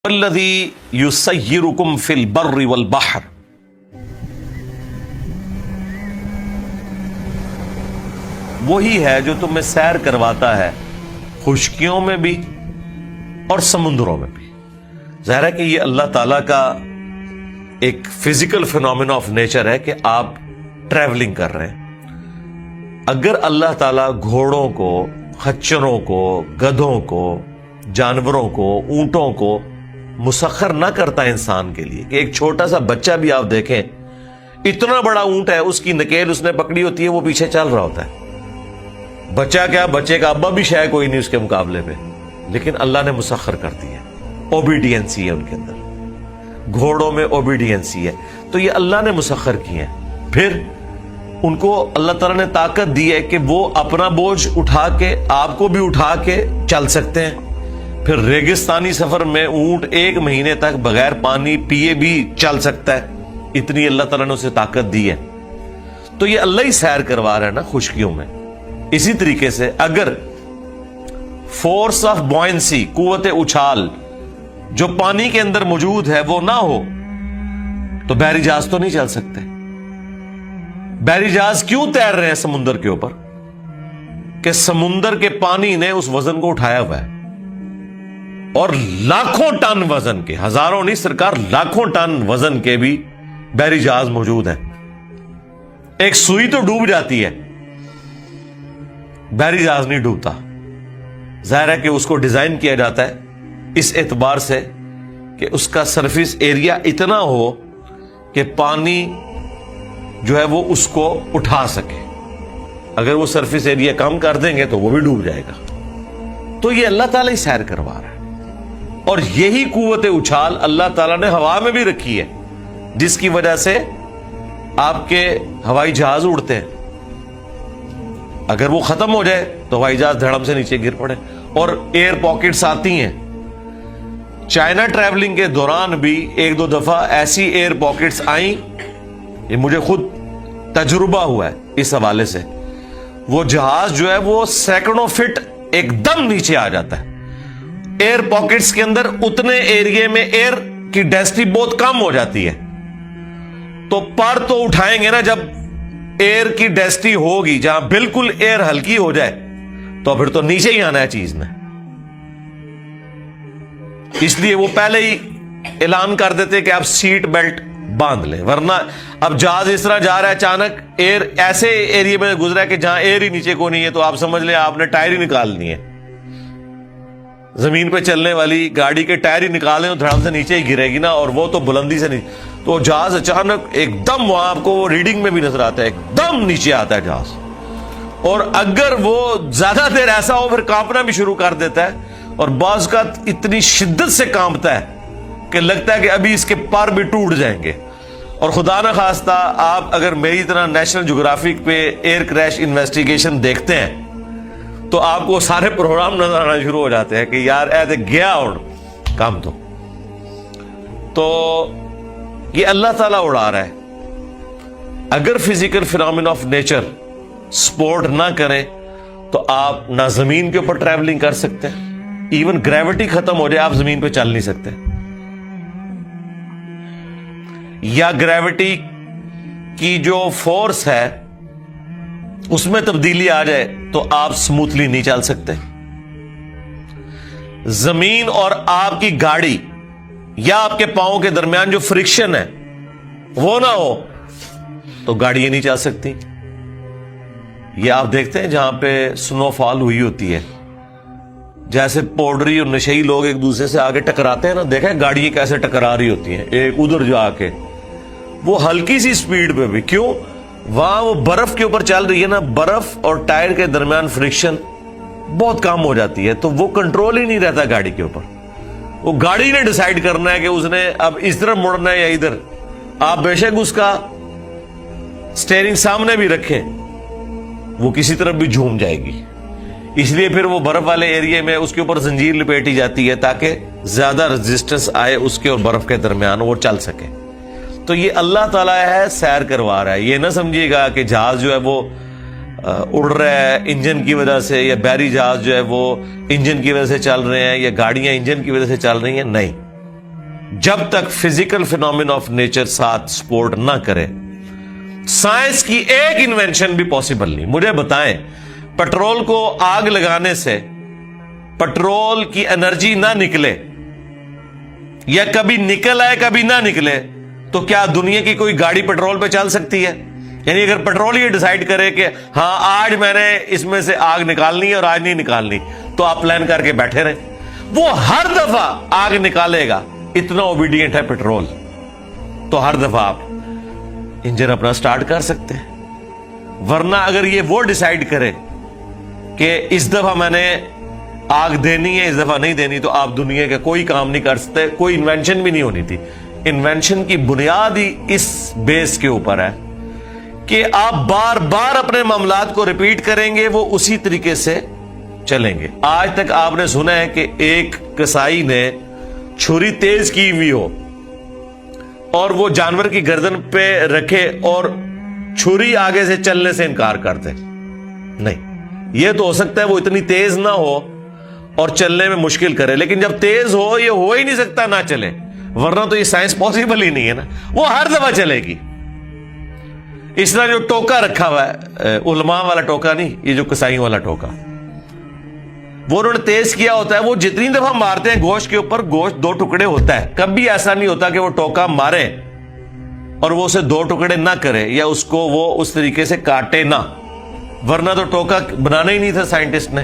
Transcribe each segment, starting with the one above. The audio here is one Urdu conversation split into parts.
الذی یسیرکم فی البر والبحر، وہی ہے جو تمہیں سیر کرواتا ہے خشکیوں میں بھی اور سمندروں میں بھی۔ ظاہر ہے کہ یہ اللہ تعالیٰ کا ایک فزیکل فینومینا آف نیچر ہے کہ آپ ٹریولنگ کر رہے ہیں۔ اگر اللہ تعالیٰ گھوڑوں کو، خچروں کو، گدھوں کو، جانوروں کو، اونٹوں کو مسخر نہ کرتا انسان کے لیے کہ ایک چھوٹا سا بچہ بھی آپ دیکھیں، اتنا بڑا اونٹ ہے، اس کی نکیل اس نے پکڑی ہوتی ہے، وہ پیچھے چل رہا ہوتا ہے۔ بچہ کیا، بچے کا ابا بھی شاید کوئی نہیں اس کے مقابلے میں، لیکن اللہ نے مسخر کر دی ہے۔ اوبیڈینسی ہے ان کے اندر، گھوڑوں میں اوبیڈینسی ہے، تو یہ اللہ نے مسخر کی ہیں۔ پھر ان کو اللہ تعالیٰ نے طاقت دی ہے کہ وہ اپنا بوجھ اٹھا کے آپ کو بھی اٹھا کے چل سکتے ہیں۔ پھر ریگستانی سفر میں اونٹ 1 مہینے تک بغیر پانی پیے بھی چل سکتا ہے، اتنی اللہ تعالیٰ نے اسے طاقت دی ہے۔ تو یہ اللہ ہی سیر کروا رہا ہے نا خشکیوں میں۔ اسی طریقے سے اگر فورس آف بوئنسی، قوت اچھال جو پانی کے اندر موجود ہے وہ نہ ہو تو بحری جہاز تو نہیں چل سکتے۔ بحری جہاز کیوں تیر رہے ہیں سمندر کے اوپر؟ کہ سمندر کے پانی نے اس وزن کو اٹھایا ہوا ہے، اور لاکھوں ٹن وزن کے، ہزاروں نہیں سرکار، لاکھوں ٹن وزن کے بھی بحری جہاز موجود ہیں۔ ایک سوئی تو ڈوب جاتی ہے، بحری جہاز نہیں ڈوبتا۔ ظاہر ہے کہ اس کو ڈیزائن کیا جاتا ہے اس اعتبار سے کہ اس کا سرفیس ایریا اتنا ہو کہ پانی جو ہے وہ اس کو اٹھا سکے۔ اگر وہ سرفیس ایریا کم کر دیں گے تو وہ بھی ڈوب جائے گا۔ تو یہ اللہ تعالیٰ ہی سیر کروا رہا ہے، اور یہی قوت اچھال اللہ تعالیٰ نے ہوا میں بھی رکھی ہے، جس کی وجہ سے آپ کے ہوائی جہاز اڑتے ہیں۔ اگر وہ ختم ہو جائے تو ہوائی جہاز دھڑم سے نیچے گر پڑے۔ اور ایئر پاکٹس آتی ہیں، چائنا ٹریولنگ کے دوران بھی 1-2 دفعہ ایسی ایئر پاکٹس آئیں، یہ مجھے خود تجربہ ہوا ہے اس حوالے سے۔ وہ جہاز جو ہے وہ سینکڑوں فٹ ایک دم نیچے آ جاتا ہے۔ ایئر پاکٹس کے اندر اتنے ایریے میں ایئر کی ڈینسٹی بہت کم ہو جاتی ہے، تو پر تو اٹھائیں گے نا جب ایئر کی ڈینسٹی ہوگی، جہاں بالکل ایئر ہلکی ہو جائے تو پھر تو نیچے ہی آنا ہے چیز نے۔ اس لیے وہ پہلے ہی اعلان کر دیتے کہ آپ سیٹ بیلٹ باندھ لیں، ورنہ اب جہاز اس طرح جا رہا ہے، اچانک ایئر ایسے ایریے میں گزرا ہے کہ جہاں ایئر ہی نیچے کو نہیں ہے، تو آپ سمجھ لیں آپ نے ٹائر ہی نکال دیے۔ زمین پہ چلنے والی گاڑی کے ٹائر ہی نکالیں تو دھڑام سے نیچے ہی گرے گی نا، اور وہ تو بلندی سے نہیں، تو جہاز اچانک ایک دم، وہاں آپ کو وہ ریڈنگ میں بھی نظر آتا ہے، ایک دم نیچے آتا ہے جہاز۔ اور اگر وہ زیادہ دیر ایسا ہو پھر کانپنا بھی شروع کر دیتا ہے، اور بعض کا اتنی شدت سے کانپتا ہے کہ لگتا ہے کہ ابھی اس کے پر بھی ٹوٹ جائیں گے۔ اور خدا نہ خواستہ آپ اگر میری طرح نیشنل جغرافک پہ ایئر کریش انویسٹیگیشن دیکھتے ہیں تو آپ کو سارے پروگرام نظر آنا شروع ہو جاتے ہیں کہ یار ایسے گیا اور کام تو یہ اللہ تعالیٰ اڑا رہا ہے۔ اگر physical phenomena of nature support نہ کریں تو آپ نہ زمین کے اوپر ٹریولنگ کر سکتے ہیں، ایون گریوٹی ختم ہو جائے آپ زمین پہ چل نہیں سکتے، یا گریوٹی کی جو فورس ہے اس میں تبدیلی آ جائے تو آپ سموتھلی نہیں چل سکتے۔ زمین اور آپ کی گاڑی یا آپ کے پاؤں کے درمیان جو فرکشن ہے وہ نہ ہو تو گاڑی یہ نہیں چل سکتی۔ یہ آپ دیکھتے ہیں جہاں پہ سنو فال ہوئی ہوتی ہے، جیسے پوڈری اور نشئی لوگ ایک دوسرے سے آگے ٹکراتے ہیں نا، دیکھیں گاڑی کیسے ٹکرا رہی ہوتی ہیں ایک ادھر جا کے، وہ ہلکی سی سپیڈ پہ بھی، کیوں؟ وہاں وہ برف کے اوپر چل رہی ہے نا، برف اور ٹائر کے درمیان فرکشن بہت کم ہو جاتی ہے، تو وہ کنٹرول ہی نہیں رہتا گاڑی کے اوپر۔ وہ گاڑی نے ڈیسائیڈ کرنا ہے کہ اس نے اب اس طرف مڑنا ہے یا ادھر۔ آپ بے شک اس کا سٹیئرنگ سامنے بھی رکھیں، وہ کسی طرف بھی جھوم جائے گی۔ اس لیے پھر وہ برف والے ایریے میں اس کے اوپر زنجیر لپیٹی جاتی ہے تاکہ زیادہ ریزسٹنس آئے اس کے اور برف کے درمیان، وہ چل سکے۔ تو یہ اللہ تعالیٰ ہے سیر کروا رہا ہے۔ یہ نہ سمجھیے گا کہ جہاز جو ہے وہ اڑ رہا ہے انجن کی وجہ سے، یا بحری جہاز جو ہے وہ انجن کی وجہ سے چل رہے ہیں، یا گاڑیاں انجن کی وجہ سے چل رہی ہیں، نہیں۔ جب تک فزیکل فینومینا آف نیچر ساتھ سپورٹ نہ کرے سائنس کی ایک انوینشن بھی پاسبل نہیں. مجھے بتائیں پیٹرول کو آگ لگانے سے پیٹرول کی انرجی نہ نکلے یا کبھی نکل آئے کبھی نہ نکلے تو کیا دنیا کی کوئی گاڑی پیٹرول پہ چل سکتی ہے؟ یعنی اگر پیٹرول یہ ڈیسائیڈ کرے کہ ہاں آج میں نے اس میں سے آگ نکالنی ہے اور آج نہیں نکالنی تو آپ پلان کر کے بیٹھے رہیں. وہ ہر دفعہ آگ نکالے گا, اتنا اوبیڈینٹ ہے پیٹرول, تو ہر دفعہ آپ انجن اپنا سٹارٹ کر سکتے ہیں. ورنہ اگر یہ وہ ڈیسائیڈ کرے کہ اس دفعہ میں نے آگ دینی ہے اس دفعہ نہیں دینی تو آپ دنیا کا کوئی کام نہیں کر سکتے. کوئی انوینشن بھی نہیں ہونی تھی. انوینشن کی بنیاد ہی اس بیس کے اوپر ہے کہ آپ بار بار اپنے معاملات کو ریپیٹ کریں گے, وہ اسی طریقے سے چلیں گے. آج تک آپ نے سنا ہے کہ ایک کسائی نے چھری تیز کی ہوئی ہو اور وہ جانور کی گردن پہ رکھے اور چھری آگے سے چلنے سے انکار کر دے؟ نہیں. یہ تو ہو سکتا ہے وہ اتنی تیز نہ ہو اور چلنے میں مشکل کرے, لیکن جب تیز ہو یہ ہو ہی نہیں سکتا نہ چلے, ورنہ تو یہ سائنس پاسبل ہی نہیں ہے نا. وہ ہر دفعہ چلے گی. اس طرح جو ٹوکا رکھا ہوا ہے, علماء والا ٹوکا نہیں, یہ جو کسائیوں والا ٹوکا, وہ انہوں نے تیز کیا ہوتا ہے. وہ جتنی دفعہ مارتے ہیں گوشت کے اوپر گوشت دو ٹکڑے ہوتا ہے. کبھی ایسا نہیں ہوتا کہ وہ ٹوکا مارے اور وہ اسے دو ٹکڑے نہ کرے یا اس کو وہ اس طریقے سے کاٹے نہ, ورنہ تو ٹوکا بنانا ہی نہیں تھا سائنٹسٹ نے.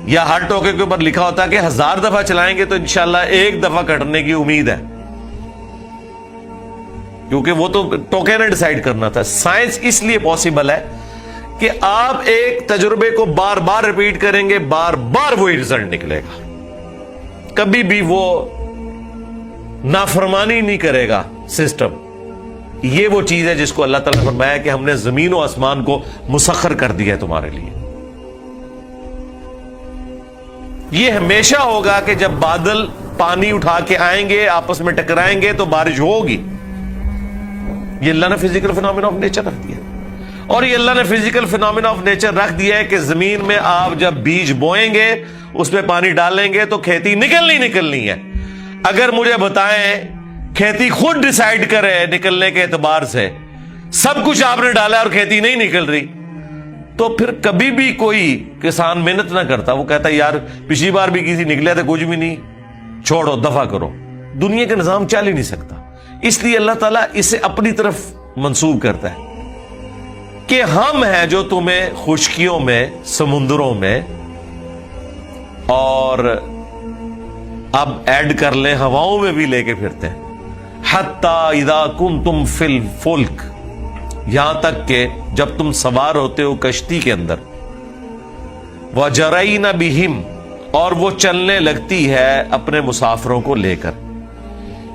یا ہر ٹوکے کے اوپر لکھا ہوتا ہے کہ 1000 دفعہ چلائیں گے تو انشاءاللہ ایک دفعہ کٹنے کی امید ہے, کیونکہ وہ تو ٹوکے نے ڈیسائیڈ کرنا تھا. سائنس اس لیے پاسبل ہے کہ آپ ایک تجربے کو بار بار ریپیٹ کریں گے, بار بار وہی رزلٹ نکلے گا. کبھی بھی وہ نافرمانی نہیں کرے گا سسٹم. یہ وہ چیز ہے جس کو اللہ تعالیٰ نے فرمایا کہ ہم نے زمین و آسمان کو مسخر کر دیا ہے تمہارے لیے. یہ ہمیشہ ہوگا کہ جب بادل پانی اٹھا کے آئیں گے آپس میں ٹکرائیں گے تو بارش ہوگی. یہ اللہ نے فزیکل فینومینا آف نیچر رکھ دیا, اور یہ اللہ نے فزیکل فینومینا آف نیچر رکھ دیا ہے کہ زمین میں آپ جب بیج بوئیں گے اس میں پانی ڈالیں گے تو کھیتی نکلنی ہے. اگر مجھے بتائیں کھیتی خود ڈیسائیڈ کرے نکلنے کے اعتبار سے, سب کچھ آپ نے ڈالا اور کھیتی نہیں نکل رہی, تو پھر کبھی بھی کوئی کسان محنت نہ کرتا. وہ کہتا یار پچھلی بار بھی کسی نکلے تھے کچھ بھی نہیں, چھوڑو دفع کرو. دنیا کا نظام چل ہی نہیں سکتا. اس لیے اللہ تعالیٰ اسے اپنی طرف منسوب کرتا ہے کہ ہم ہیں جو تمہیں خشکیوں میں, سمندروں میں, اور اب ایڈ کر لیں ہواؤں میں بھی لے کے پھرتے ہیں. حتی اذا کنتم فی الفلک, یہاں تک کہ جب تم سوار ہوتے ہو کشتی کے اندر, وَجَرَيْنَ بِهِمْ, اور وہ چلنے لگتی ہے اپنے مسافروں کو لے کر,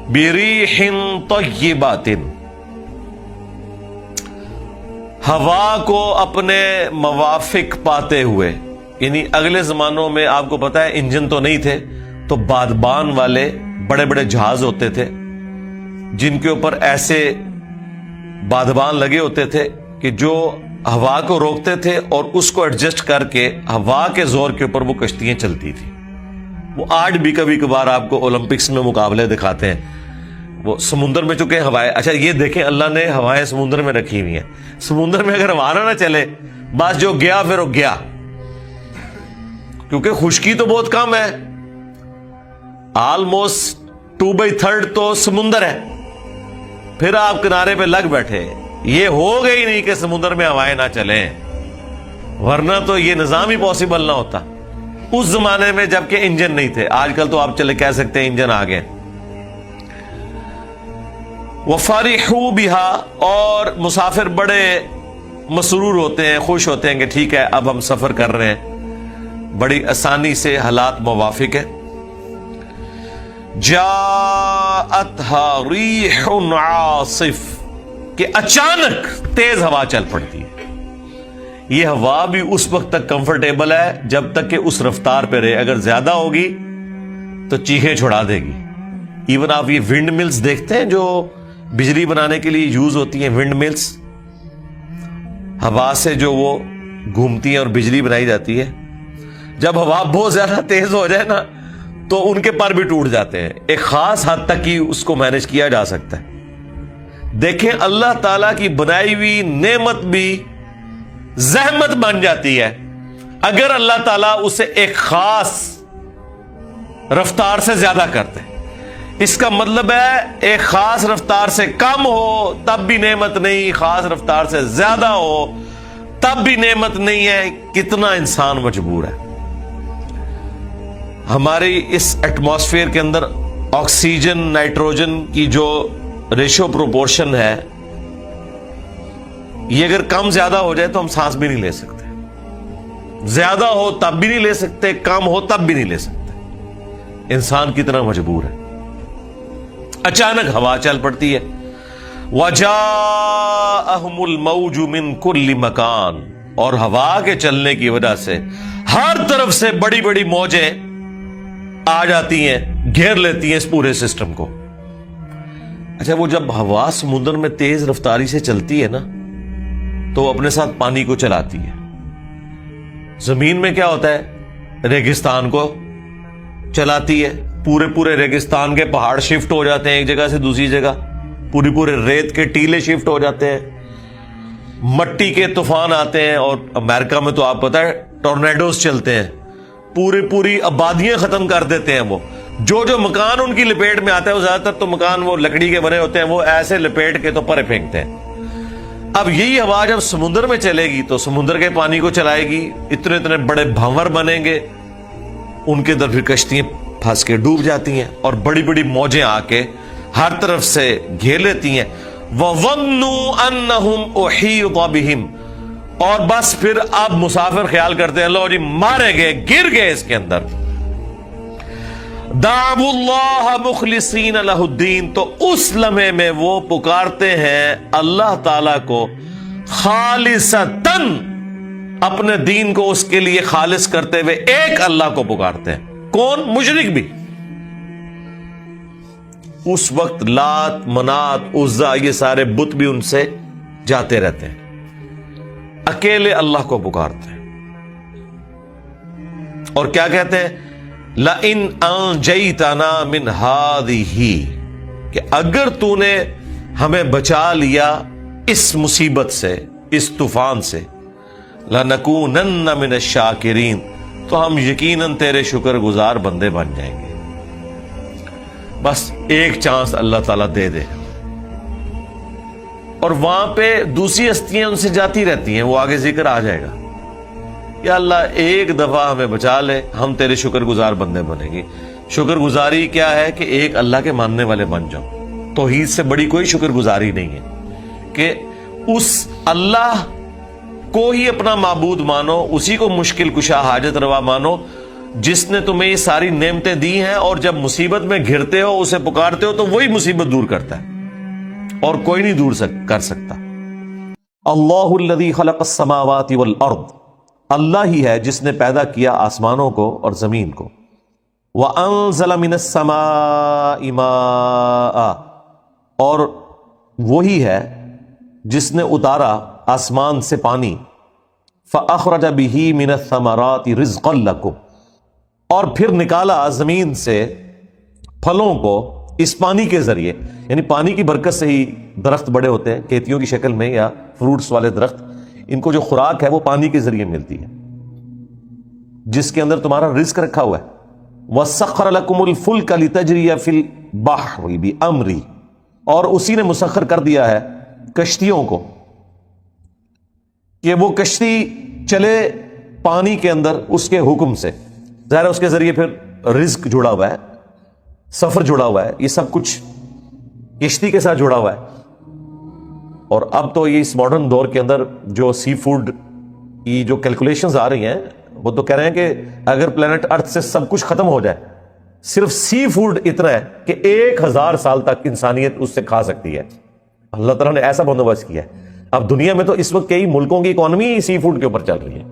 بِرِيحٍ طَيِّبَةٍ, ہوا کو اپنے موافق پاتے ہوئے. یعنی اگلے زمانوں میں آپ کو پتا ہے انجن تو نہیں تھے, تو بادبان والے بڑے بڑے جہاز ہوتے تھے جن کے اوپر ایسے بادبان لگے ہوتے تھے کہ جو ہوا کو روکتے تھے اور اس کو ایڈجسٹ کر کے ہوا کے زور کے اوپر وہ کشتیاں چلتی تھی. وہ آج بھی کبھی کبھار آپ کو اولمپکس میں مقابلے دکھاتے ہیں. وہ سمندر میں چکے ہوائیں, اچھا یہ دیکھیں اللہ نے ہوائیں سمندر میں رکھی ہوئی ہیں. سمندر میں اگر ہوا نہ چلے بس جو گیا پھر وہ گیا, کیونکہ خشکی تو بہت کم ہے. آلموسٹ 2/3 تو سمندر ہے. پھر آپ کنارے پہ لگ بیٹھے. یہ ہو گئی نہیں کہ سمندر میں ہوائیں نہ چلیں, ورنہ تو یہ نظام ہی پاسبل نہ ہوتا اس زمانے میں جب کہ انجن نہیں تھے. آج کل تو آپ چلے کہہ سکتے ہیں انجن آ گئے. وَفَرِحُوا بِهَا, اور مسافر بڑے مسرور ہوتے ہیں, خوش ہوتے ہیں کہ ٹھیک ہے اب ہم سفر کر رہے ہیں, بڑی آسانی سے حالات موافق ہے. جاءتها ریح عاصف, کہ اچانک تیز ہوا چل پڑتی ہے. یہ ہوا بھی اس وقت تک کمفرٹیبل ہے جب تک کہ اس رفتار پہ رہے. اگر زیادہ ہوگی تو چیخیں چھڑا دے گی. ایون آپ یہ ونڈ ملز دیکھتے ہیں جو بجلی بنانے کے لیے یوز ہوتی ہیں, ونڈ ملز, ہوا سے جو وہ گھومتی ہیں اور بجلی بنائی جاتی ہے. جب ہوا بہت زیادہ تیز ہو جائے نا تو ان کے پر بھی ٹوٹ جاتے ہیں. ایک خاص حد تک ہی اس کو مینج کیا جا سکتا ہے. دیکھیں اللہ تعالیٰ کی بنائی ہوئی نعمت بھی زحمت بن جاتی ہے اگر اللہ تعالیٰ اسے ایک خاص رفتار سے زیادہ کرتے. اس کا مطلب ہے ایک خاص رفتار سے کم ہو تب بھی نعمت نہیں, خاص رفتار سے زیادہ ہو تب بھی نعمت نہیں ہے. کتنا انسان مجبور ہے. ہماری اس ایٹماسفیئر کے اندر آکسیجن نائٹروجن کی جو ریشو پروپورشن ہے, یہ اگر کم زیادہ ہو جائے تو ہم سانس بھی نہیں لے سکتے. زیادہ ہو تب بھی نہیں لے سکتے, کم ہو تب بھی نہیں لے سکتے. انسان کتنا مجبور ہے. اچانک ہوا چل پڑتی ہے, وَجَاءَهُمُ الْمَوْجُ مِنْ كُلِّ مَكَانٍ, اور ہوا کے چلنے کی وجہ سے ہر طرف سے بڑی بڑی موجیں آ جاتی ہیں, گھیر لیتی ہیں اس پورے سسٹم کو. اچھا, وہ جب ہوا سمندر میں تیز رفتاری سے چلتی ہے نا تو اپنے ساتھ پانی کو چلاتی ہے. زمین میں کیا ہوتا ہے, ریگستان کو چلاتی ہے. پورے ریگستان کے پہاڑ شفٹ ہو جاتے ہیں ایک جگہ سے دوسری جگہ, پورے ریت کے ٹیلے شفٹ ہو جاتے ہیں, مٹی کے طوفان آتے ہیں, اور امریکہ میں تو آپ پتہ ہے ٹورنیڈوز چلتے ہیں, پوری آبادیاں ختم کر دیتے ہیں. وہ جو مکان ان کی لپیٹ میں آتا ہے, وہ زیادہ تر تو مکان وہ لکڑی کے بنے ہوتے ہیں, وہ ایسے لپیٹ کے تو پرے پھینکتے ہیں. اب یہی ہوا جب سمندر میں چلے گی تو سمندر کے پانی کو چلائے گی, اتنے بڑے بھنور بنیں گے, ان کے اندر پھر کشتیاں پھنس کے ڈوب جاتی ہیں اور بڑی بڑی موجیں آ کے ہر طرف سے گھیر لیتی ہیں. وَظَنُّوا أَنَّهُمْ أُحِيطَ بِهِمْ, اور بس پھر اب مسافر خیال کرتے ہیں لو جی مارے گئے, گر گئے اس کے اندر. دعوا اللہ مخلصین لہ الدین, تو اس لمحے میں وہ پکارتے ہیں اللہ تعالی کو خالصتاً, اپنے دین کو اس کے لیے خالص کرتے ہوئے ایک اللہ کو پکارتے ہیں. کون؟ مشرک بھی. اس وقت لات منات عزا یہ سارے بت بھی ان سے جاتے رہتے ہیں, اکیلے اللہ کو پکارتے ہیں. اور کیا کہتے ہیں؟ لَإِنْ أَنْجَيْتَنَا مِنْ هَذِهِ, کہ اگر تو نے ہمیں بچا لیا اس مصیبت سے, اس طوفان سے, لَنَكُونَنَّ مِنَ الشَّاكِرِينَ, تو ہم یقیناً تیرے شکر گزار بندے بن جائیں گے. بس ایک چانس اللہ تعالیٰ دے دے. اور وہاں پہ دوسری ہستیاں ان سے جاتی رہتی ہیں, وہ آگے ذکر آ جائے گا. یا اللہ ایک دفعہ ہمیں بچا لے, ہم تیرے شکر گزار بندے بنیں گے. شکر گزاری کیا ہے کہ ایک اللہ کے ماننے والے بن جاؤ. توحید سے بڑی کوئی شکر گزاری نہیں ہے کہ اس اللہ کو ہی اپنا معبود مانو, اسی کو مشکل کشا حاجت روا مانو, جس نے تمہیں یہ ساری نعمتیں دی ہیں, اور جب مصیبت میں گھرتے ہو اسے پکارتے ہو تو وہی مصیبت دور کرتا ہے اور کوئی نہیں دور کر سکتا. اللہ الذی خلق السماوات والارض, اللہ ہی ہے جس نے پیدا کیا آسمانوں کو اور زمین کو. وَأَنزَلَ مِنَ السَّمَاءِ مَاءً, اور وہی ہے جس نے اتارا آسمان سے پانی. فَأَخْرَجَ بِهِ مِنَ الثَّمَرَاتِ رِزْقًا لَكُمْ, اور پھر نکالا زمین سے پھلوں کو اس پانی کے ذریعے. یعنی پانی کی برکت سے ہی درخت بڑے ہوتے ہیں, کھیتیوں کی شکل میں یا فروٹس والے درخت, ان کو جو خوراک ہے وہ پانی کے ذریعے ملتی ہے, جس کے اندر تمہارا رزق رکھا ہوا ہے. وَسَخَّرَ لَكُمُ الْفُلْكَ لِتَجْرِيَ فِي الْبَحْرِ بِأَمْرِهِ, اور اسی نے مسخر کر دیا ہے کشتیوں کو کہ وہ کشتی چلے پانی کے اندر اس کے حکم سے. ظاہر ہے اس کے ذریعے پھر رزق جڑا ہوا ہے, سفر جڑا ہوا ہے, یہ سب کچھ کشتی کے ساتھ جڑا ہوا ہے. اور اب تو یہ اس ماڈرن دور کے اندر جو سی فوڈ کی جو کیلکولیشنز آ رہی ہیں, وہ تو کہہ رہے ہیں کہ اگر پلانٹ ارتھ سے سب کچھ ختم ہو جائے, صرف سی فوڈ اتنا ہے کہ 1000 سال تک انسانیت اس سے کھا سکتی ہے. اللہ تعالیٰ نے ایسا بندوبست کیا ہے. اب دنیا میں تو اس وقت کئی ملکوں کی اکانومی سی فوڈ کے اوپر چل رہی ہے.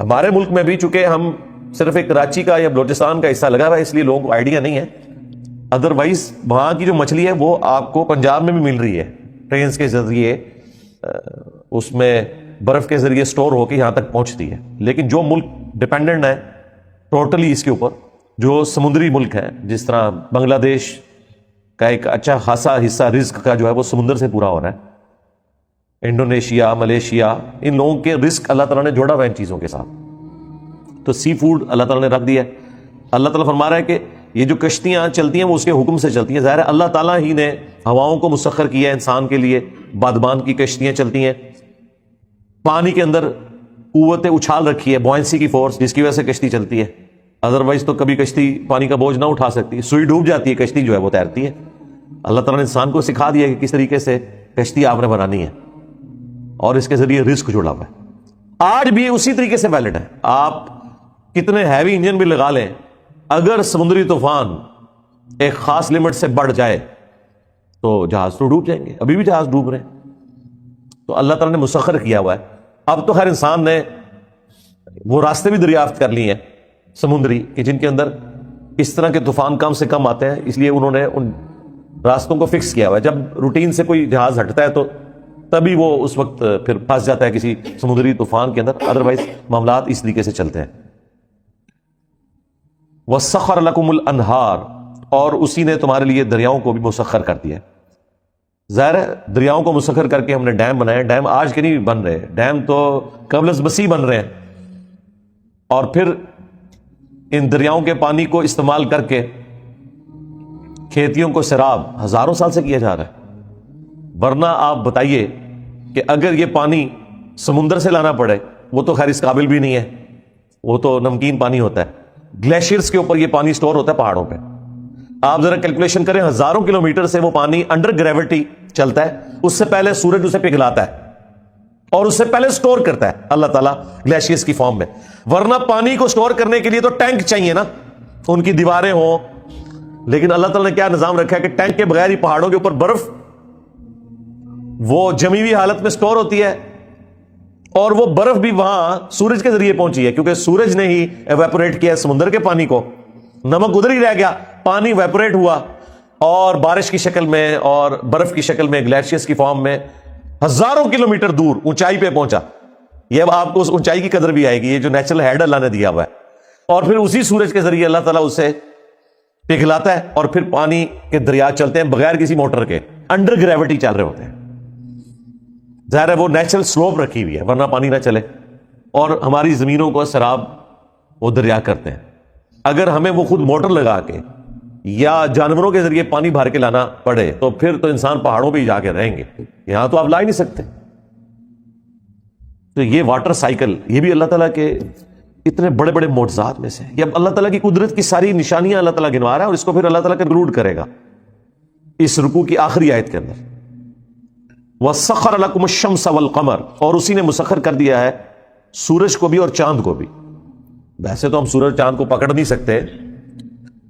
ہمارے ملک میں بھی چونکہ ہم صرف ایک کراچی کا یا بلوچستان کا حصہ لگا ہوا ہے, اس لیے لوگوں کو آئیڈیا نہیں ہے. ادروائز وہاں کی جو مچھلی ہے وہ آپ کو پنجاب میں بھی مل رہی ہے, ٹرینز کے ذریعے اس میں برف کے ذریعے سٹور ہو کے یہاں تک پہنچتی ہے. لیکن جو ملک ڈیپینڈنٹ ہے ٹوٹلی اس کے اوپر جو سمندری ملک ہیں، جس طرح بنگلہ دیش کا ایک اچھا خاصا حصہ رزق کا جو ہے وہ سمندر سے پورا ہو رہا ہے، انڈونیشیا، ملیشیا، ان لوگوں کے رزق اللہ تعالیٰ نے جوڑا ہوا ہے ان چیزوں کے ساتھ. تو سی فوڈ اللہ تعالیٰ نے رکھ دیا ہے. اللہ تعالیٰ فرما رہا ہے کہ یہ جو کشتیاں چلتی ہیں وہ اس کے حکم سے چلتی ہیں. ظاہر ہے اللہ تعالیٰ ہی نے ہواؤں کو مسخر کیا ہے انسان کے لیے، بادبان کی کشتیاں چلتی ہیں. پانی کے اندر قوت اچھال رکھی ہے، بوئنسی کی فورس، جس کی وجہ سے کشتی چلتی ہے. ادروائز تو کبھی کشتی پانی کا بوجھ نہ اٹھا سکتی، سوئی ڈوب جاتی ہے، کشتی جو ہے وہ تیرتی ہے. اللہ تعالیٰ نے انسان کو سکھا دیا کہ کس طریقے سے کشتی آپ نے بنانی ہے، اور اس کے ذریعے رزق جڑا ہوا ہے. آج بھی اسی طریقے سے ویلڈ ہے. آپ کتنے ہیوی انجن بھی لگا لیں، اگر سمندری طوفان ایک خاص لمٹ سے بڑھ جائے تو جہاز تو ڈوب جائیں گے. ابھی بھی جہاز ڈوب رہے ہیں. تو اللہ تعالیٰ نے مسخر کیا ہوا ہے. اب تو ہر انسان نے وہ راستے بھی دریافت کر لی ہیں سمندری کہ جن کے اندر اس طرح کے طوفان کم سے کم آتے ہیں، اس لیے انہوں نے ان راستوں کو فکس کیا ہوا ہے. جب روٹین سے کوئی جہاز ہٹتا ہے تو تبھی وہ اس وقت پھر پھنس جاتا ہے کسی سمندری طوفان کے اندر، ادروائز معاملات اس طریقے سے چلتے ہیں. وَسَخَّرَ لَكُمُ الْأَنْهَارَ، اور اسی نے تمہارے لیے دریاؤں کو بھی مسخر کر دیا ہے. ظاہر ہے دریاؤں کو مسخر کر کے ہم نے ڈیم بنائے. ڈیم آج کے نہیں بن رہے، ڈیم تو قبل از مسیح بن رہے ہیں، اور پھر ان دریاؤں کے پانی کو استعمال کر کے کھیتیوں کو سیراب ہزاروں سال سے کیا جا رہا ہے. ورنہ آپ بتائیے کہ اگر یہ پانی سمندر سے لانا پڑے، وہ تو خیر اس قابل بھی نہیں ہے، وہ تو نمکین پانی ہوتا ہے. گلیشیئرز کے اوپر یہ پانی سٹور ہوتا ہے پہاڑوں پہ. آپ ذرا کیلکولیشن کریں، ہزاروں کلومیٹر سے وہ پانی انڈر گریوٹی چلتا ہے. اس سے پہلے سورج اسے پگھلاتا ہے اور اس سے پہلے سٹور کرتا ہے اللہ تعالیٰ گلیشیئرز کی فارم میں. ورنہ پانی کو سٹور کرنے کے لیے تو ٹینک چاہیے نا، ان کی دیواریں ہوں. لیکن اللہ تعالیٰ نے کیا نظام رکھا ہے کہ ٹینک کے بغیر ہی پہاڑوں کے اوپر برف وہ جمی ہوئی حالت میں سٹور ہوتی ہے، اور وہ برف بھی وہاں سورج کے ذریعے پہنچی ہے، کیونکہ سورج نے ہی ایویپوریٹ کیا سمندر کے پانی کو. نمک ادھر ہی رہ گیا، پانی ایویپوریٹ ہوا اور بارش کی شکل میں اور برف کی شکل میں گلیشیئرز کی فارم میں ہزاروں کلومیٹر دور اونچائی پہ پہنچا. یہ اب آپ کو اس اونچائی کی قدر بھی آئے گی، یہ جو نیچرل ہیڈ اللہ نے دیا ہوا ہے. اور پھر اسی سورج کے ذریعے اللہ تعالیٰ اسے پگھلاتا ہے، اور پھر پانی کے دریا چلتے ہیں بغیر کسی موٹر کے، انڈر گریوٹی چل رہے ہوتے ہیں. ظاہر ہے وہ نیچرل سلوپ رکھی ہوئی ہے، ورنہ پانی نہ چلے. اور ہماری زمینوں کو سیراب وہ دریا کرتے ہیں. اگر ہمیں وہ خود موٹر لگا کے یا جانوروں کے ذریعے پانی بھر کے لانا پڑے تو پھر تو انسان پہاڑوں پہ ہی جا کے رہیں گے، یہاں تو آپ لا ہی نہیں سکتے. تو یہ واٹر سائیکل، یہ بھی اللہ تعالیٰ کے اتنے بڑے بڑے معجزات میں سے. یہ اب اللہ تعالیٰ کی قدرت کی ساری نشانیاں اللہ تعالیٰ گنوا رہا ہے، اور اس کو پھر اللہ تعالیٰ کنکلوڈ کرے گا اس رکوع کی آخری آیت کے اندر. وَسَخَّرَ لَكُمُ الشَّمْسَ وَالْقَمَرَ، اور اسی نے مسخر کر دیا ہے سورج کو بھی اور چاند کو بھی. ویسے تو ہم سورج چاند کو پکڑ نہیں سکتے،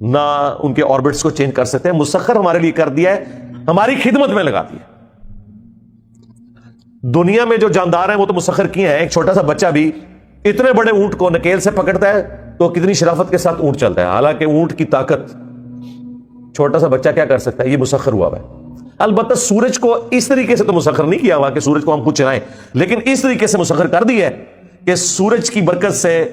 نہ ان کے آربٹس کو چینج کر سکتے ہیں. مسخر ہمارے لیے کر دیا ہے، ہماری خدمت میں لگا دیا. دنیا میں جو جاندار ہیں وہ تو مسخر کیے ہیں. ایک چھوٹا سا بچہ بھی اتنے بڑے اونٹ کو نکیل سے پکڑتا ہے تو کتنی شرافت کے ساتھ اونٹ چلتا ہے، حالانکہ اونٹ کی طاقت چھوٹا سا بچہ کیا کر سکتا ہے. یہ مسخر ہوا ہے. البتہ سورج کو اس طریقے سے تو مسخر نہیں کیا ہوا کہ سورج کو ہم خود چلائیں، لیکن اس طریقے سے مسخر کر دی ہے کہ سورج کی برکت سے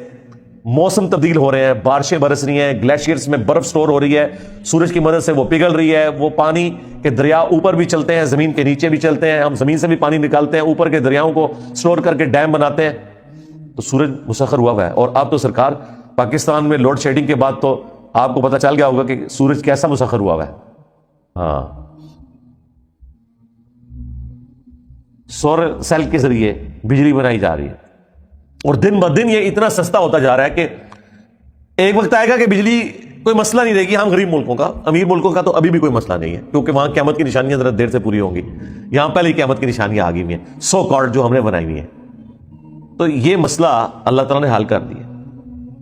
موسم تبدیل ہو رہے ہیں، بارشیں برس رہی ہیں، گلیشیئرز میں برف سٹور ہو رہی ہے، سورج کی مدد سے وہ پگھل رہی ہے. وہ پانی کے دریا اوپر بھی چلتے ہیں، زمین کے نیچے بھی چلتے ہیں. ہم زمین سے بھی پانی نکالتے ہیں، اوپر کے دریاؤں کو سٹور کر کے ڈیم بناتے ہیں. تو سورج مسخر ہوا ہے. اور اب تو سرکار پاکستان میں لوڈ شیڈنگ کے بعد تو آپ کو پتہ چل گیا ہوگا کہ سورج کیسا مسخر ہوا ہے. ہاں، سولر سیل کے ذریعے بجلی بنائی جا رہی ہے، اور دن بدن یہ اتنا سستا ہوتا جا رہا ہے کہ ایک وقت آئے گا کہ بجلی کوئی مسئلہ نہیں رہے گی. ہم غریب ملکوں کا، امیر ملکوں کا تو ابھی بھی کوئی مسئلہ نہیں ہے، کیونکہ وہاں قیامت کی نشانیاں ذرا دیر سے پوری ہوں گی. یہاں پہلے ہی قیامت کی نشانیاں آ گئی ہوئی ہیں، سو کارڈ جو ہم نے بنائی ہوئی ہیں. تو یہ مسئلہ اللہ تعالیٰ نے حل کر دیا.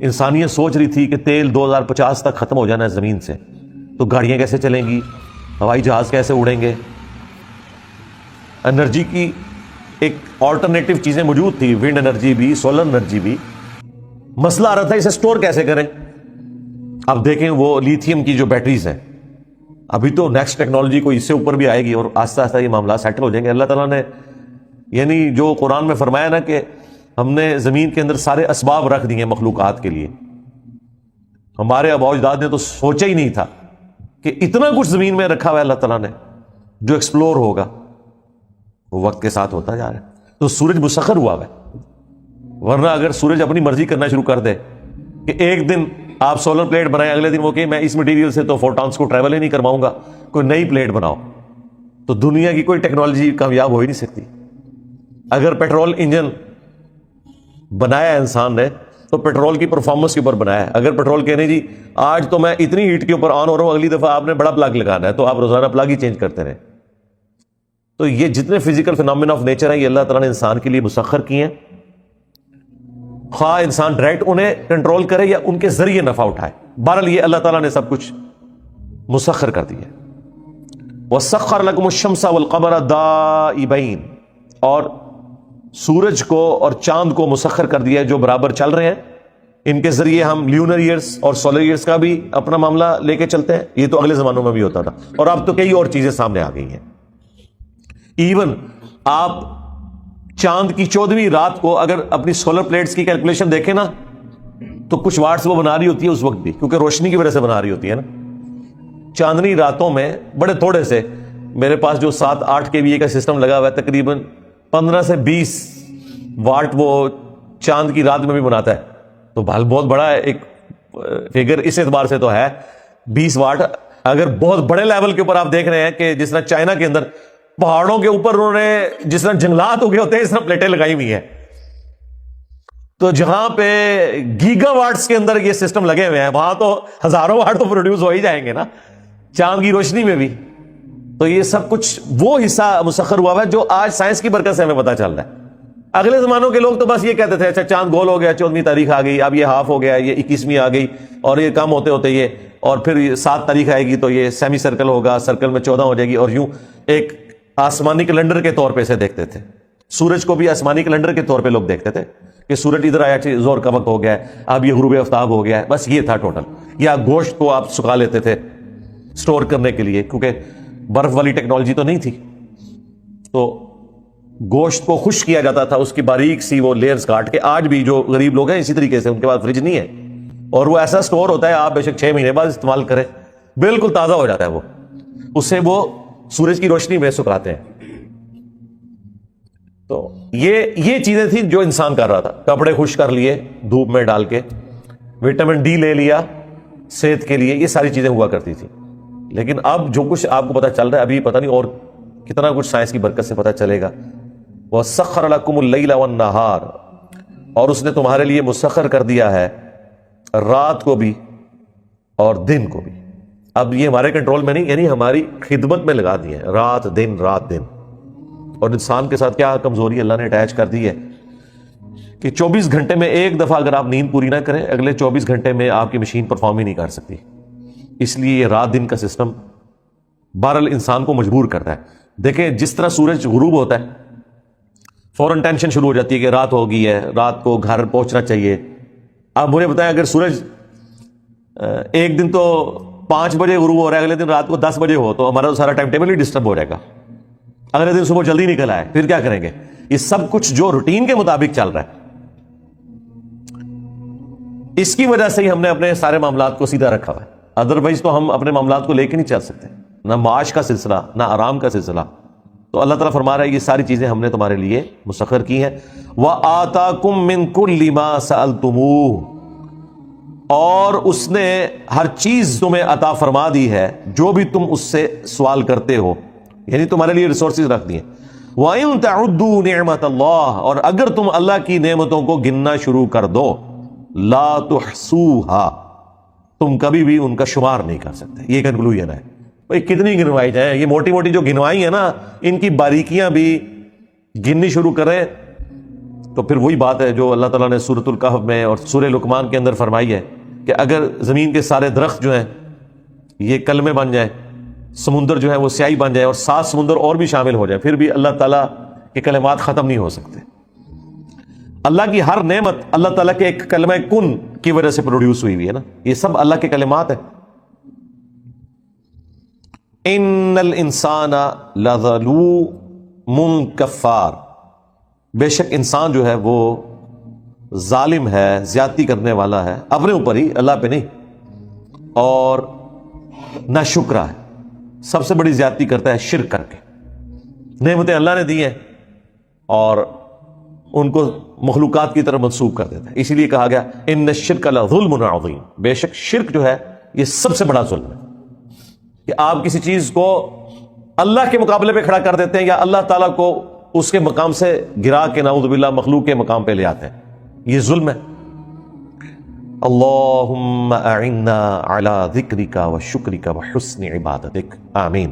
انسانیت سوچ رہی تھی کہ تیل 2050 تک ختم ہو جانا ہے زمین سے، تو گاڑیاں کیسے چلیں گی، ہوائی جہاز کیسے اڑیں گے. انرجی کی ایک آلٹرنیٹو چیزیں موجود تھی، ونڈ انرجی بھی، سولر انرجی بھی. مسئلہ آ رہا تھا اسے سٹور کیسے کریں. اب دیکھیں وہ لیتھیم کی جو بیٹریز ہیں، ابھی تو نیکسٹ ٹیکنالوجی کو اس سے اوپر بھی آئے گی، اور آہستہ آہستہ یہ معاملات سیٹل ہو جائیں گے. اللہ تعالیٰ نے یعنی جو قرآن میں فرمایا نا کہ ہم نے زمین کے اندر سارے اسباب رکھ دیے مخلوقات کے لیے، ہمارے آباء و اجداد نے تو سوچا ہی نہیں تھا کہ اتنا کچھ زمین میں رکھا ہوا ہے اللہ تعالیٰ نے جو ایکسپلور ہوگا، وہ وقت کے ساتھ ہوتا جا رہا ہے۔ تو سورج مسخر ہوا ہے، ورنہ اگر سورج اپنی مرضی کرنا شروع کر دے کہ ایک دن آپ سولر پلیٹ بنائیں، اگلے دن وہ کہ میں اس مٹیریل سے تو فوٹونز کو ٹریول ہی نہیں کرواؤں گا، کوئی نئی پلیٹ بناؤ، تو دنیا کی کوئی ٹیکنالوجی کامیاب ہو ہی نہیں سکتی۔ اگر پیٹرول انجن بنایا انسان نے تو پیٹرول کی پرفارمنس کے اوپر بنایا ہے۔ اگر پیٹرول کہنے جی آج تو میں اتنی ہیٹ کے اوپر آن ہو رہا ہوں، اگلی دفعہ آپ نے بڑا پلگ لگانا ہے، تو آپ روزانہ پلگ ہی چینج کرتے رہیں۔ تو یہ جتنے فزیکل فینومینا آف نیچر ہیں یہ اللہ تعالیٰ نے انسان کے لیے مسخر کیے ہیں، خواہ انسان ڈائریکٹ انہیں کنٹرول کرے یا ان کے ذریعے نفع اٹھائے، بہرحال یہ اللہ تعالیٰ نے سب کچھ مسخر کر دیا۔ وَسَخَّرَ لَكُمُ الشَّمْسَ وَالْقَمَرَ دَائِبَيْنِ، اور سورج کو اور چاند کو مسخر کر دیا ہے جو برابر چل رہے ہیں، ان کے ذریعے ہم لیونر ایئرز اور سولر ایئرز کا بھی اپنا معاملہ لے کے چلتے ہیں۔ یہ تو اگلے زمانوں میں بھی ہوتا تھا، اور اب تو کئی اور چیزیں سامنے آ گئی ہیں۔ ایون آپ چاند کی 14ویں رات کو اگر اپنی سولر پلیٹس کی کیلکولیشن دیکھیں نا، تو کچھ واٹس وہ بنا رہی ہوتی ہے اس وقت بھی، کیونکہ روشنی کی وجہ سے بنا رہی ہوتی ہے نا۔ چاندنی راتوں میں بڑے تھوڑے سے، میرے پاس جو 7-8 KVA کا سسٹم لگا ہوا ہے، تقریباً 15 سے 20 واٹ وہ چاند کی رات میں بھی بناتا ہے، تو بہت بڑا ایک فگر اس اعتبار سے تو ہے 20 واٹ۔ اگر بہت بڑے لیول کے اوپر آپ دیکھ رہے ہیں کہ جس طرح چائنا کے اندر پہاڑوں کے اوپر انہوں نے جس طرح جنگلات ہو گئے ہوتے ہیں اس طرح پلیٹیں لگائی ہوئی ہیں، تو جہاں پہ گیگا واٹس کے اندر یہ سسٹم لگے ہوئے ہیں وہاں تو ہزاروں واٹ تو پروڈیوس ہو ہی جائیں گے نا چاند کی روشنی میں بھی۔ تو یہ سب کچھ وہ حصہ مسخر ہوا ہے جو آج سائنس کی برکت سے ہمیں پتہ چل رہا ہے۔ اگلے زمانوں کے لوگ تو بس یہ کہتے تھے اچھا چاند گول ہو گیا، 14ویں تاریخ آ گئی، اب یہ ہاف ہو گیا، یہ 21ویں آ گئی، اور یہ کم ہوتے ہوتے یہ، اور پھر 7 تاریخ آئے گی تو یہ سیمی سرکل ہوگا، سرکل میں 14 ہو جائے گی، اور یوں ایک آسمانی کیلنڈر کے طور پہ اسے دیکھتے تھے۔ سورج کو بھی آسمانی کیلنڈر کے طور پہ لوگ دیکھتے تھے کہ سورج ادھر آیا زور کا وقت ہو گیا ہے، اب یہ غروب آفتاب ہو گیا ہے، بس یہ تھا ٹوٹل۔ یا گوشت کو آپ سکھا لیتے تھے سٹور کرنے کے لیے، کیونکہ برف والی ٹیکنالوجی تو نہیں تھی، تو گوشت کو خشک کیا جاتا تھا، اس کی باریک سی وہ لیئرز کاٹ کے۔ آج بھی جو غریب لوگ ہیں اسی طریقے سے ان کے پاس فریج نہیں ہے، اور وہ ایسا سٹور ہوتا ہے آپ بے شک 6 مہینے بعد استعمال کریں بالکل تازہ ہو جاتا ہے وہ، اسے وہ سورج کی روشنی میں سکھاتے ہیں۔ تو یہ چیزیں تھیں جو انسان کر رہا تھا، کپڑے خشک کر لیے دھوپ میں ڈال کے، وٹامن ڈی لے لیا صحت کے لیے، یہ ساری چیزیں ہوا کرتی تھی۔ لیکن اب جو کچھ آپ کو پتہ چل رہا ہے، ابھی پتہ نہیں اور کتنا کچھ سائنس کی برکت سے پتہ چلے گا۔ وَسَخَّرَ لَكُمُ اللَّيْلَ وَالنَّهَارَ، اور اس نے تمہارے لیے مسخر کر دیا ہے رات کو بھی اور دن کو بھی۔ اب یہ ہمارے کنٹرول میں نہیں، یعنی ہماری خدمت میں لگا دی ہے، رات دن رات دن۔ اور انسان کے ساتھ کیا کمزوری اللہ نے اٹیچ کر دی ہے کہ 24 گھنٹے میں ایک دفعہ اگر آپ نیند پوری نہ کریں، اگلے 24 گھنٹے میں آپ کی مشین پرفارم ہی نہیں کر سکتی۔ اس لیے یہ رات دن کا سسٹم بہرحال انسان کو مجبور کرتا ہے۔ دیکھیں جس طرح سورج غروب ہوتا ہے فوراً ٹینشن شروع ہو جاتی ہے کہ رات ہو گئی ہے، رات کو گھر پہنچنا چاہیے۔ آپ مجھے بتائیں اگر سورج ایک دن تو 5 بجے غروب ہو رہا ہے، اگلے دن رات کو 10 بجے ہو، تو ہمارا تو سارا ٹائم ٹیبل ہی ڈسٹرب ہو جائے گا۔ اگلے دن صبح جلدی نکل آئے پھر کیا کریں گے؟ یہ سب کچھ جو روٹین کے مطابق چل رہا ہے، اس کی وجہ سے ہی ہم نے اپنے سارے معاملات کو سیدھا رکھا ہوا ہے۔ ادروائز تو ہم اپنے معاملات کو لے کے نہیں چل سکتے، نہ معاش کا سلسلہ نہ آرام کا سلسلہ۔ تو اللہ تعالیٰ فرما رہا ہے یہ ساری چیزیں ہم نے تمہارے لیے مسخر کی ہیں۔ وَآتَاكُم مِّن كُلِّ مَا سَأَلْتُمُوهُ، اور اس نے ہر چیز تمہیں عطا فرما دی ہے جو بھی تم اس سے سوال کرتے ہو، یعنی تمہارے لیے ریسورسز رکھ دیے۔ وَإِن تَعُدُّوا نِعْمَتَ اللَّهِ، اور اگر تم اللہ کی نعمتوں کو گننا شروع کر دو، لَا تُحْصُوهَا، تم کبھی بھی ان کا شمار نہیں کر سکتے۔ یہ کنکلوژن ہے۔ بھئی کتنی گنوائی جائیں، یہ موٹی موٹی جو گنوائی ہیں نا، ان کی باریکیاں بھی گننی شروع کریں تو پھر وہی بات ہے جو اللہ تعالیٰ نے سورۃ الکہف میں اور سورہ لقمان کے اندر فرمائی ہے کہ اگر زمین کے سارے درخت جو ہیں یہ کلمے بن جائیں، سمندر جو ہے وہ سیاہی بن جائے، اور 7 سمندر اور بھی شامل ہو جائے، پھر بھی اللہ تعالیٰ کے کلمات ختم نہیں ہو سکتے۔ اللہ کی ہر نعمت اللہ تعالیٰ کے ایک کلمہ کن کی وجہ سے پروڈیوس ہوئی ہے نا، یہ سب اللہ کے کلمات ہیں۔ ان الانسان لظلوم کفار، بے شک انسان جو ہے وہ ظالم ہے، زیادتی کرنے والا ہے، اپنے اوپر ہی، اللہ پہ نہیں۔ اور ناشکرا ہے، سب سے بڑی زیادتی کرتا ہے شرک کر کے۔ نعمتیں اللہ نے دی ہیں اور ان کو مخلوقات کی طرف منسوب کر دیتا ہے۔ اسی لیے کہا گیا ان الشرک لظلم عظیم، بے شک شرک جو ہے یہ سب سے بڑا ظلم ہے، کہ آپ کسی چیز کو اللہ کے مقابلے پہ کھڑا کر دیتے ہیں یا اللہ تعالیٰ کو اس کے مقام سے گرا کے نعوذ باللہ مخلوق کے مقام پہ لے آتے ہیں، یہ ظلم ہے۔ اللہم اعننا علی ذکرک و شکرک و حسن عبادتک، آمین۔